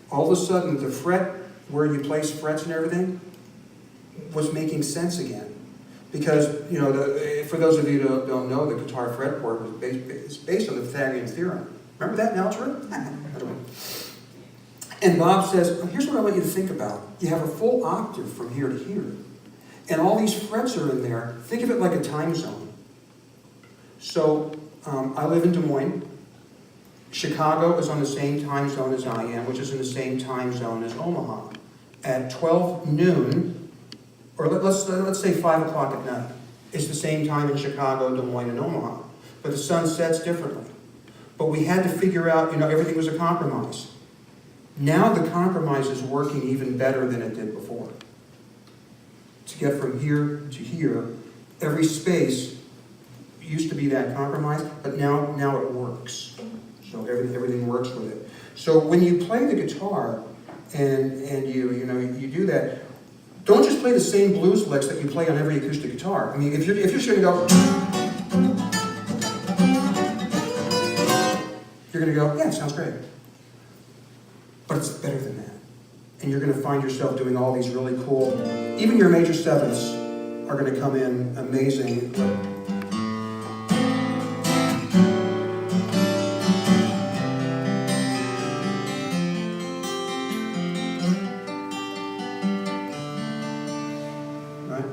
all of a sudden the fret where you place frets and everything was making sense again. Because, you know, for those of you who don't know, the guitar fretboard was based on the Pythagorean theorem. Remember that in algebra? And Bob says, here's what I want you to think about. You have a full octave from here to here. And all these frets are in there. Think of it like a time zone. So, I live in Des Moines. Chicago is on the same time zone as I am, which is in the same time zone as Omaha. At 12 noon, or let's say 5 o'clock at night, it's the same time in Chicago, Des Moines, and Omaha. But the sun sets differently. But we had to figure out, you know, everything was a compromise. Now the compromise is working even better than it did before. To get from here to here, every space used to be that compromise, but now it works. So everything works with it. So when you play the guitar and you do that, don't just play the same blues licks that you play on every acoustic guitar. I mean, if you're just going to go, you're going to go, yeah, it sounds great. But it's better than that. And you're going to find yourself doing all these really cool, even your major sevenths are going to come in amazing. Right?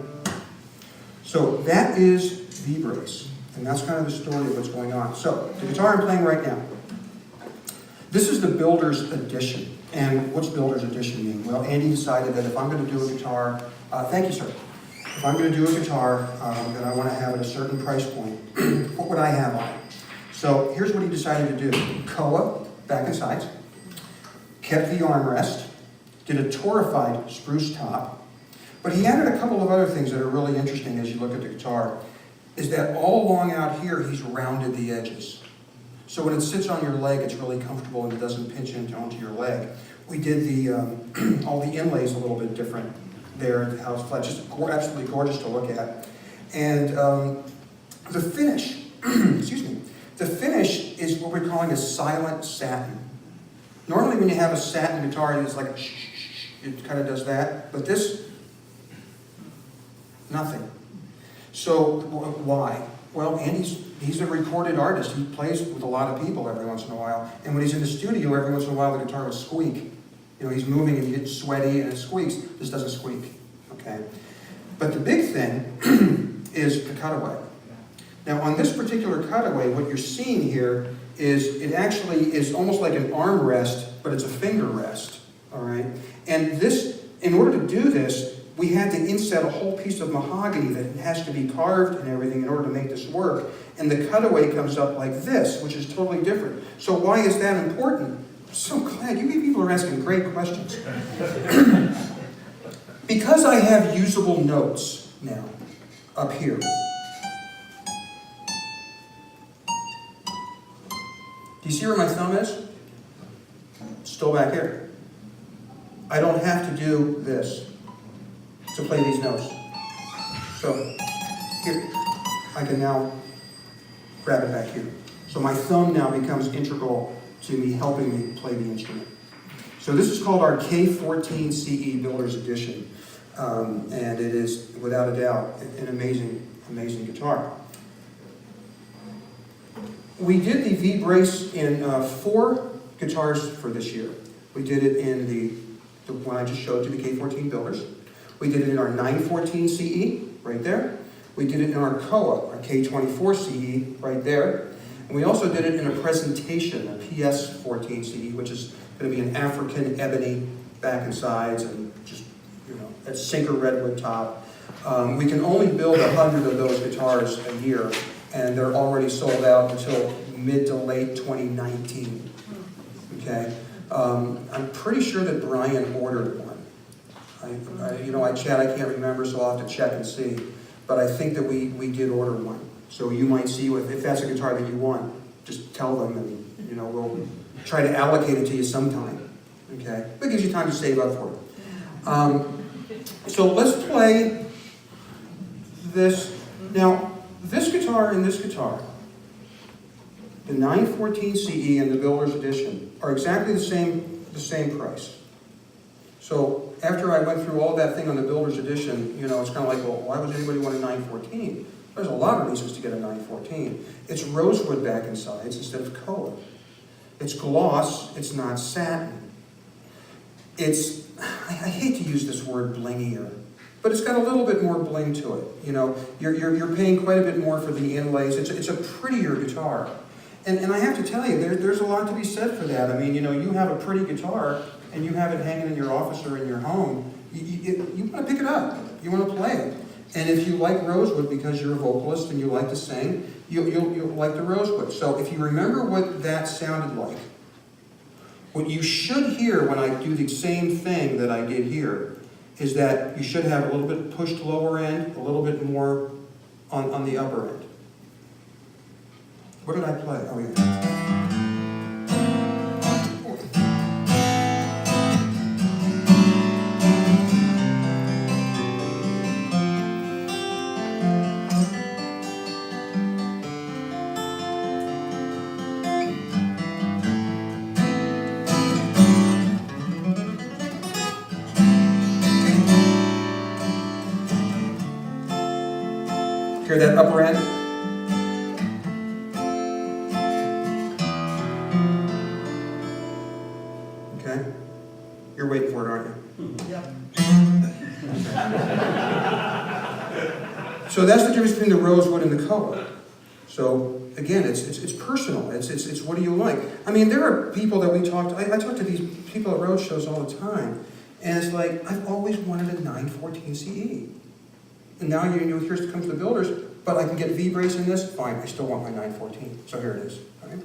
So that is V-brace. And that's kind of the story of what's going on. So the guitar I'm playing right now, this is the Builder's Edition. And what's Builder's Edition mean? Well, Andy decided that if I'm going to do a guitar, thank you, sir. If I'm going to do a guitar that I want to have at a certain price point, what would I have on it? So here's what he decided to do. Koa, back and sides, kept the armrest, did a torrefied spruce top, but he added a couple of other things that are really interesting as you look at the guitar, is that all along out here, he's rounded the edges. So when it sits on your leg, it's really comfortable and it doesn't pinch onto your leg. We did the all the inlays a little bit different there at the house flat. Just absolutely gorgeous to look at. And the finish, excuse me, the finish is what we're calling a silent satin. Normally when you have a satin guitar, it's like shh, shh, shh, it kind of does that. But this, nothing. So why? Well, he's a recorded artist. He plays with a lot of people every once in a while. And when he's in the studio, every once in a while the guitar will squeak. You know, he's moving and he gets sweaty and it squeaks. This doesn't squeak, okay? But the big thing is the cutaway. Now on this particular cutaway, what you're seeing here is it actually is almost like an arm rest, but it's a finger rest, all right? And this, in order to do this, we had to inset a whole piece of mahogany that has to be carved and everything in order to make this work. And the cutaway comes up like this, which is totally different. So why is that important? I'm so glad. You people are asking great questions. Because I have usable notes now up here. Do you see where my thumb is? Still back here. I don't have to do this to play these notes. So here, I can now grab it back here. So my thumb now becomes integral to me helping me play the instrument. So this is called our K14 CE Builder's Edition. And it is, without a doubt, an amazing, amazing guitar. We did the V-brace in 4 guitars for this year. We did it in the one I just showed you, the K14 Builders. We did it in our 914 CE, right there. We did it in our Koa, our K24 CE, right there. And we also did it in a presentation, a PS14 CE, which is going to be an African ebony back and sides and just, you know, a sinker redwood top. We can only build 100 of those guitars a year, and they're already sold out until mid to late 2019. Okay? I'm pretty sure that Brian ordered one. I can't remember, so I'll have to check and see. But I think that we did order one. So you might see, if that's a guitar that you want, just tell them and, you know, we'll try to allocate it to you sometime. Okay? It gives you time to save up for it. So let's play this. Now, this guitar and this guitar, the 914 CE and the Builder's Edition, are exactly the same price. So after I went through all that thing on the Builder's Edition, you know, it's kind of like, well, why would anybody want a 914? There's a lot of reasons to get a 914. It's rosewood back and sides instead of Koa. It's gloss, it's not satin. It's, I hate to use this word blingier, but it's got a little bit more bling to it. You know, you're paying quite a bit more for the inlays. It's a prettier guitar. And I have to tell you, there's a lot to be said for that. I mean, you know, you have a pretty guitar and you have it hanging in your office or in your home, you want to pick it up. You want to play it. And if you like rosewood because you're a vocalist and you like to sing, you'll like the rosewood. So if you remember what that sounded like What you should hear when I do the same thing that I did here is that you should have a little bit pushed lower end, a little bit more on the upper end. What did I play? Oh, yeah. Hear that upper end? Okay? You're waiting for it, aren't you? Yep. So that's the difference between the rosewood and the koa. So again, it's personal. It's what do you like? I mean, there are people that we talk to. I talk to these people at road shows all the time, and it's like I've always wanted a 914 CE. And now here comes the builders, but I can get V-brace in this, fine, I still want my 914. So here it is. All right?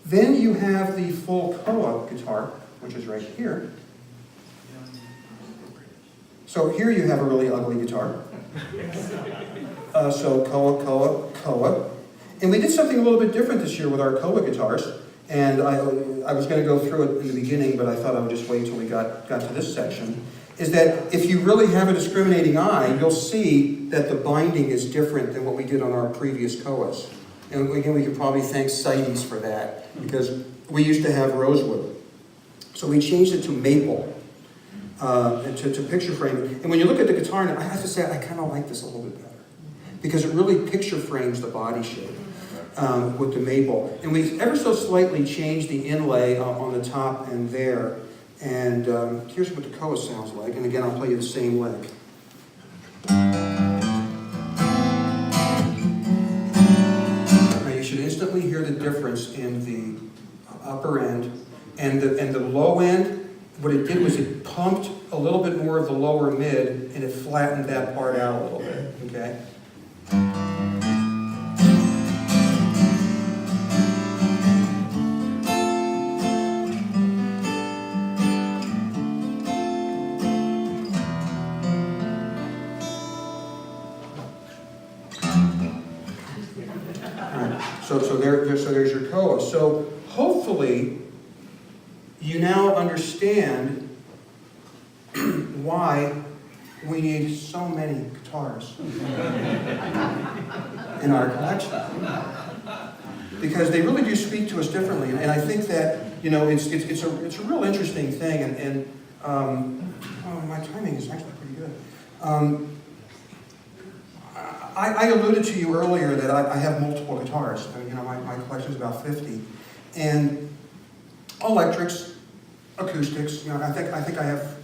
Then you have the full koa guitar, which is right here. So here you have a really ugly guitar. So koa, koa, koa. And we did something a little bit different this year with our koa guitars. And I was going to go through it in the beginning, but I thought I would just wait until we got to this section. Is that if you really have a discriminating eye, you'll see that the binding is different than what we did on our previous koas. And again, we could probably thank CITES for that, because we used to have rosewood. So we changed it to maple, to picture frame. And when you look at the guitar, and I have to say, I kind of like this a little bit better, because it really picture frames the body shape with the maple. And we ever so slightly changed the inlay on the top and there. And here's what the koa sounds like. And again, I'll play you the same lick. Now you should instantly hear the difference in the upper end and the low end. What it did was it pumped a little bit more of the lower mid, and it flattened that part out a little bit. Okay. So there's your koa. So hopefully you now understand why we need so many guitars in our collection. Because they really do speak to us differently. And I think that, you know, it's a real interesting thing. And oh, my timing is actually pretty good. I alluded to you earlier that I have multiple guitars. You know, my collection is about 50, and electrics, acoustics. You know, I think I have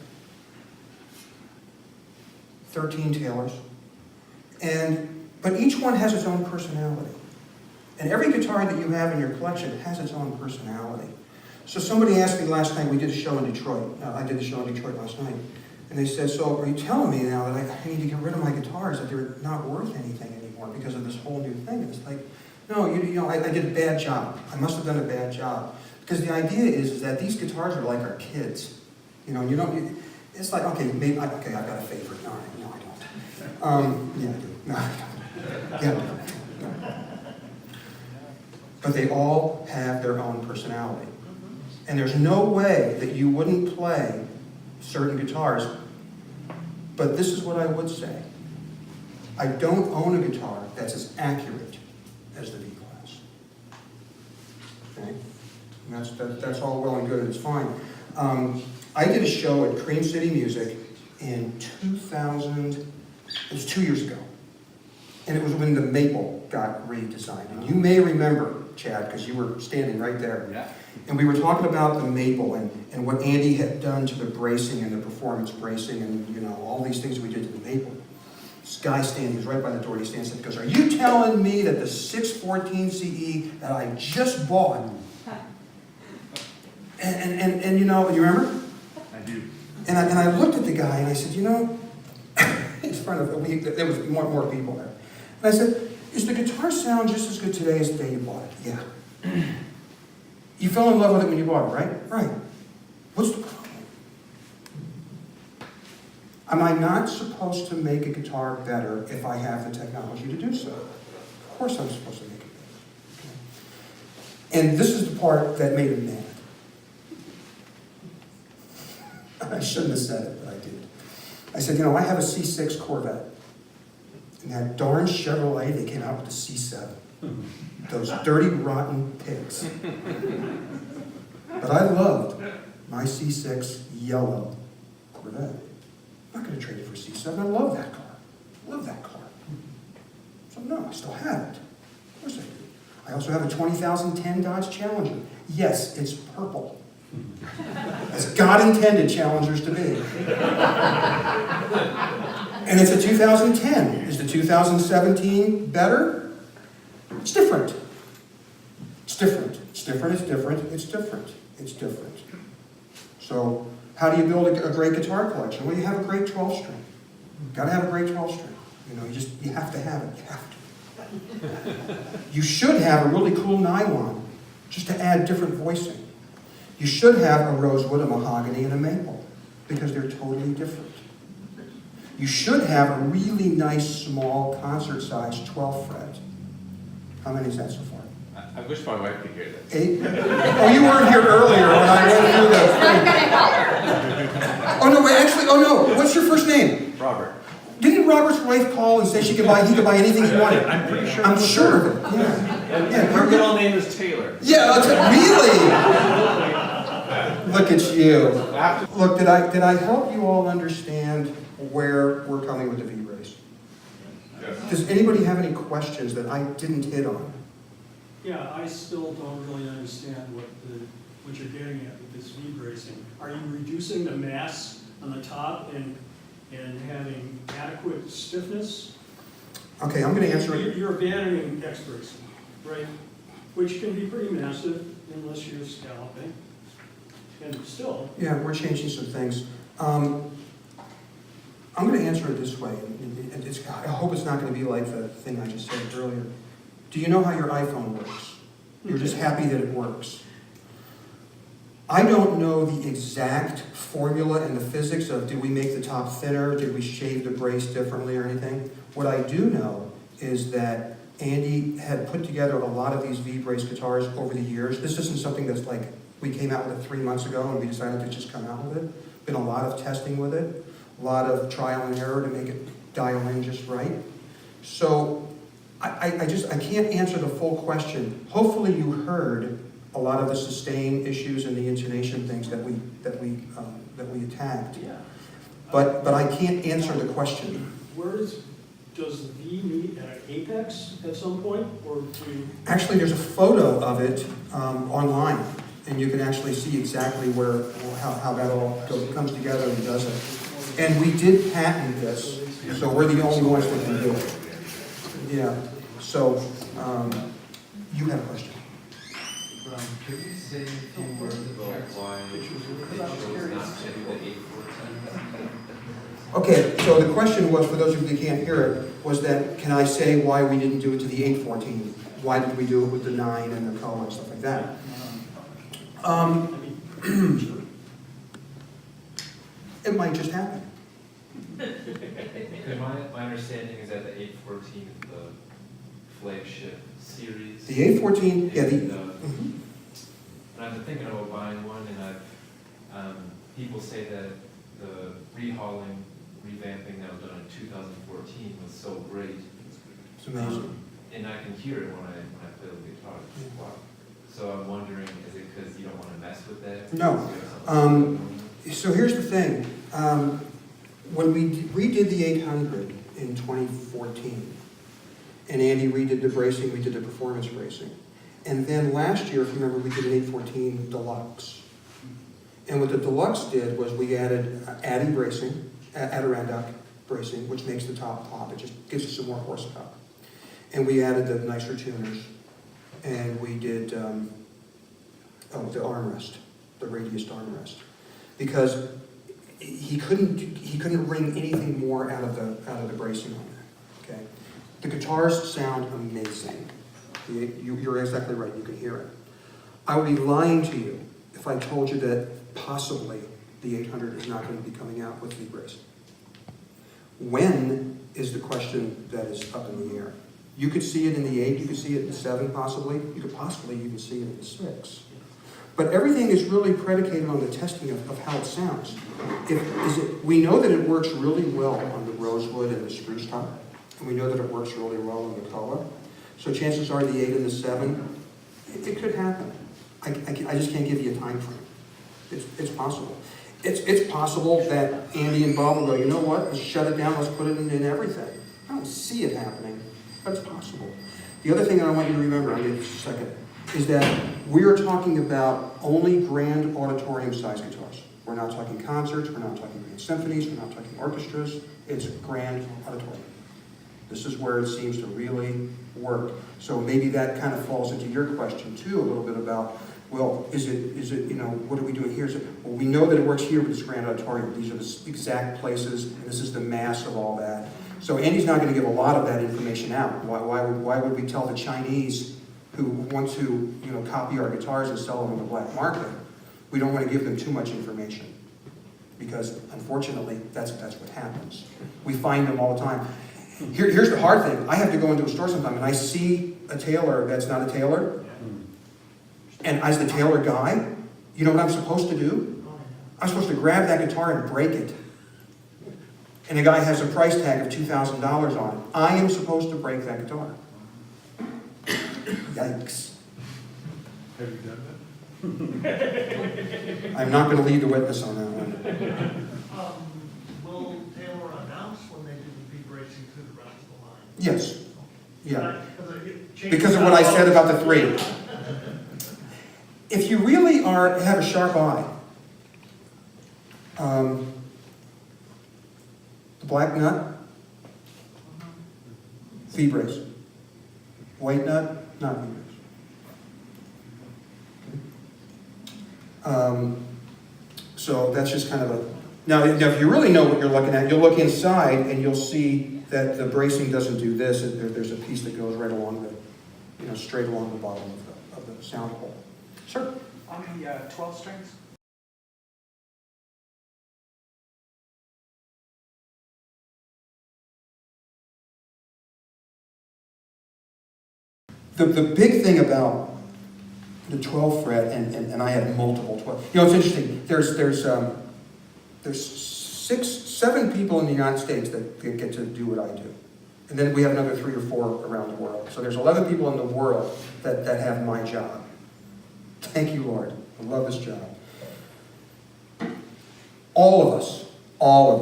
13 Taylors, but each one has its own personality, and every guitar that you have in your collection has its own personality. So somebody asked me last night. We did a show in Detroit. I did the show in Detroit last night. And they said, so are you telling me now that I need to get rid of my guitars, that they're not worth anything anymore because of this whole new thing? And it's like, no, you know, I did a bad job. I must have done a bad job. Because the idea is that these guitars are like our kids. You know, it's like, okay, maybe, I've got a favorite. No, I don't. Yeah, I do. No, I don't. Yeah, I do. No. But they all have their own personality. And there's no way that you wouldn't play certain guitars. But this is what I would say. I don't own a guitar that's as accurate as the V-Class. Okay? And that's all well and good, and it's fine. I did a show at Cream City Music in 2000, it was 2 years ago. And it was when the maple got redesigned. And you may remember, Chad, because you were standing right there. Yeah. And we were talking about the maple and what Andy had done to the bracing and the performance bracing and, you know, all these things we did to the maple. This guy standing, he's right by the door, he stands up and goes, are you telling me that the 614 CE that I just bought, and you know, you remember? I do. And I looked at the guy and I said, you know, in front of there was more people there. And I said, is the guitar sound just as good today as the day you bought it? Yeah. You fell in love with it when you bought it, right? Right. What's the problem? Am I not supposed to make a guitar better if I have the technology to do so? Of course I'm supposed to make it better. Okay. And this is the part that made him mad. I shouldn't have said it, but I did. I said, I have a C6 Corvette. And that darn Chevrolet, they came out with the C7. Those dirty, rotten pigs. But I loved my C6 yellow Corvette. I'm not going to trade it for C7. I love that car. Love that car. So no, I still have it. Of course I do. I also have a 2010 Dodge Challenger. Yes, it's purple. As God intended Challengers to be. And it's a 2010. Is the 2017 better? It's different. It's different. It's different. It's different. It's different. It's different. So, how do you build a great guitar collection? Well, you have a great 12-string. You've got to have a great 12-string. You have to have it. You have to. You should have a really cool nylon, just to add different voicing. You should have a rosewood, a mahogany, and a maple, because they're totally different. You should have a really nice, small, concert-sized 12-fret. How many is that so far? I wish my wife could hear this. 8? Oh, you weren't here earlier when I went through the thing. Oh, no, wait, actually, what's your first name? Robert. Didn't Robert's wife call and say he could buy anything he wanted? I'm pretty sure. I'm sure of it, yeah. Her middle name is Taylor. Yeah, really? Look at you. Look, did I help you all understand where we're coming with the V-brace? Yes. Does anybody have any questions that I didn't hit on? Yeah, I still don't really understand what you're getting at with this V-bracing. Are you reducing the mass on the top and having adequate stiffness? Okay, I'm going to answer it. You're abandoning X-bracing, right? Which can be pretty massive unless you're scalloping. And still. Yeah, we're changing some things. I'm going to answer it this way. I hope it's not going to be like the thing I just said earlier. Do you know how your iPhone works? You're just happy that it works. I don't know the exact formula and the physics of did we make the top thinner, did we shave the brace differently or anything. What I do know is that Andy had put together a lot of these V-brace guitars over the years. This isn't something that's like we came out with it 3 months ago and we decided to just come out with it. Been a lot of testing with it, a lot of trial and error to make it dial in just right. So I can't answer the full question. Hopefully you heard a lot of the sustain issues and the intonation things that we attacked. Yeah. But I can't answer the question. Does the V meet at an apex at some point, or do? Actually, there's a photo of it online, and you can actually see exactly how that all comes together and does it. And we did patent this, so we're the only ones that can do it. Yeah. So you have a question. Could you say a few words about why they chose not to do the 814? Okay, so the question was, for those of you who can't hear it, was that can I say why we didn't do it to the 814? Why did we do it with the 9 and the color and stuff like that? It might just happen. My understanding is that the 814 is the flagship series. The 814, yeah, And I've been thinking about buying one, and people say that the revamping that was done in 2014 was so great. it's amazing. And I can hear it when I play the guitar. Wow. So I'm wondering, is it because you don't want to mess with that? No. So here's the thing. When we redid the 800 in 2014, and Andy redid the bracing, we did the performance bracing. And then last year, if you remember, we did an 814 Deluxe. And what the Deluxe did was we added Addy bracing, Adirondack bracing, which makes the top pop. It just gives us some more horsepower. And we added the nicer tuners. And we did the armrest, the radiused armrest. Because he couldn't wring anything more out of the bracing on that. Okay? The guitars sound amazing. You're exactly right, you can hear it. I would be lying to you if I told you that possibly the 800 is not going to be coming out with V-brace. When is the question that is up in the air. You could see it in the 8, you could see it in the 7 possibly, you could possibly even see it in the 6. But everything is really predicated on the testing of how it sounds. We know that it works really well on the rosewood and the spruce top, and we know that it works really well on the koa. So chances are the 8 and the 7, it could happen. I just can't give you a time frame. It's possible. It's possible that Andy and Bob will go, you know what, let's shut it down, let's put it in everything. I don't see it happening, but it's possible. The other thing that I want you to remember, I'll give you just a second, is that we are talking about only grand auditorium size guitars. We're not talking concerts, we're not talking grand symphonies, we're not talking orchestras, it's grand auditorium. This is where it seems to really work. So maybe that kind of falls into your question too, a little bit about, well, is it, you know, what are we doing here? Well, we know that it works here with this grand auditorium. These are the exact places, and this is the mass of all that. So Andy's not going to give a lot of that information out. Why would we tell the Chinese who want to, you know, copy our guitars and sell them on the black market? We don't want to give them too much information because, unfortunately, that's what happens. We find them all the time. Here's the hard thing. I have to go into a store sometime and I see a tailor that's not a tailor. And as the tailor guy, you know what I'm supposed to do? I'm supposed to grab that guitar and break it. And the guy has a price tag of $2,000 on it. I am supposed to break that guitar. Yikes. Have you done that? I'm not going to lead the witness on that one. Will Taylor announce when they do the V-bracing to the rest of the line? Yes. Yeah. Because Because of what I said about the 3. If you really have a sharp eye, the black nut, V-brace. White nut, not V-brace. So that's just kind of a... Now, if you really know what you're looking at, you'll look inside and you'll see that the bracing doesn't do this. There's a piece that goes right along the, you know, straight along the bottom of the sound hole. Sure. On the 12 strings? The big thing about the 12 fret, and I have multiple 12. You know, it's interesting. There's 7 people in the United States that get to do what I do. And then we have another 3 or 4 around the world. So there's 11 people in the world that have my job. Thank you, Lord. I love this job. All of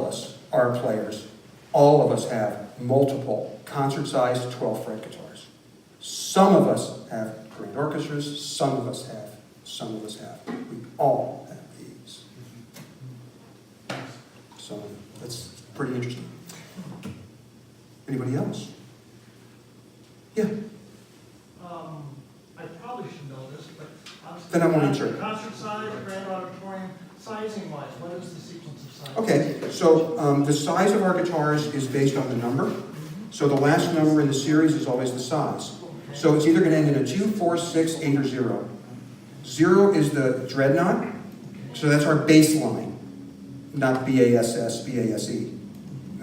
us are players. All of us have multiple concert-sized 12-fret guitars. Some of us have grand orchestras, some of us have. We all have these. So that's pretty interesting. Anybody else? Yeah. I probably should know this, but Then I won't answer it. concert size, grand auditorium, sizing-wise, what is the sequence of sizing? Okay, so the size of our guitars is based on the number. So the last number in the series is always the size. So it's either going to end in a 2, 4, 6, 8, or 0. 0 is the dreadnought, so that's our bass line, not B-A-S-S, B-A-S-E.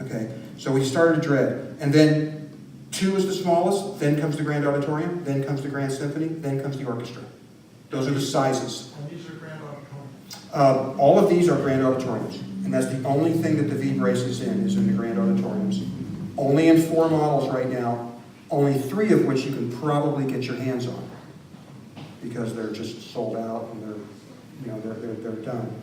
Okay, so we started a dread, and then 2 is the smallest, then comes the grand auditorium, then comes the grand symphony, then comes the orchestra. Those are the sizes. And these are grand auditoriums? All of these are grand auditoriums, and that's the only thing that the V-brace is in the grand auditoriums. Only in 4 models right now, only 3 of which you can probably get your hands on because they're just sold out and they're done.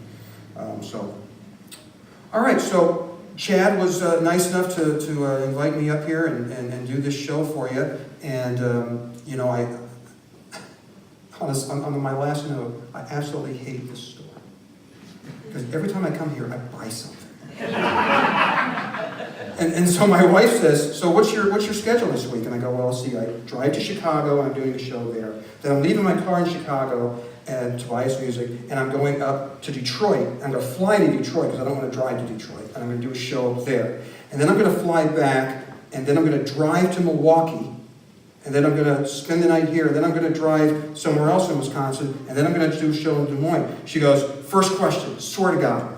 All right, so Chad was nice enough to invite me up here and do this show for you. And you know, on my last note, I absolutely hate this store because every time I come here, I buy something. And so my wife says, so what's your schedule this week? And I go, well, see, I drive to Chicago, and I'm doing a show there. Then I'm leaving my car in Chicago and Tobias Music, and I'm going up to Detroit. I'm going to fly to Detroit because I don't want to drive to Detroit, and I'm going to do a show up there. And then I'm going to fly back, and then I'm going to drive to Milwaukee, and then I'm going to spend the night here, and then I'm going to drive somewhere else in Wisconsin, and then I'm going to do a show in Des Moines. She goes, first question, swear to God,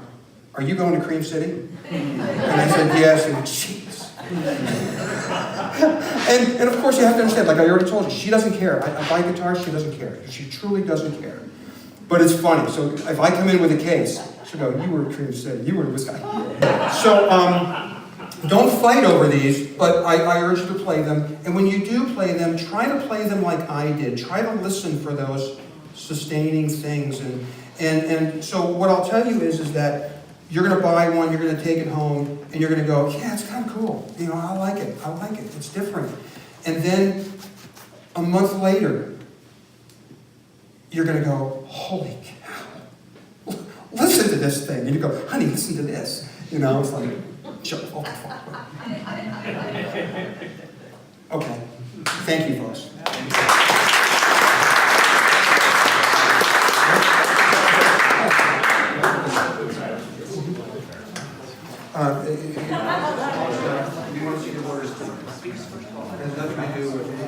are you going to Cream City? And I said, yes, and jeez. and of course you have to understand, like I already told you, she doesn't care. I buy guitars, she doesn't care. She truly doesn't care. But it's funny, so if I come in with a case, she'll go, you were in Cream City, you were in Wisconsin. So, don't fight over these, but I urge you to play them. And when you do play them, try to play them like I did. Try to listen for those sustaining things. And so what I'll tell you is that you're going to buy one, you're going to take it home, and you're going to go, yeah, it's kind of cool. You know, I like it. It's different. And then a month later, you're going to go, holy cow. Listen to this thing. And you go, honey, listen to this. You know, it's like, sure, okay, fine. Okay. Thank you, folks. You want to see the orders too? It has nothing to do with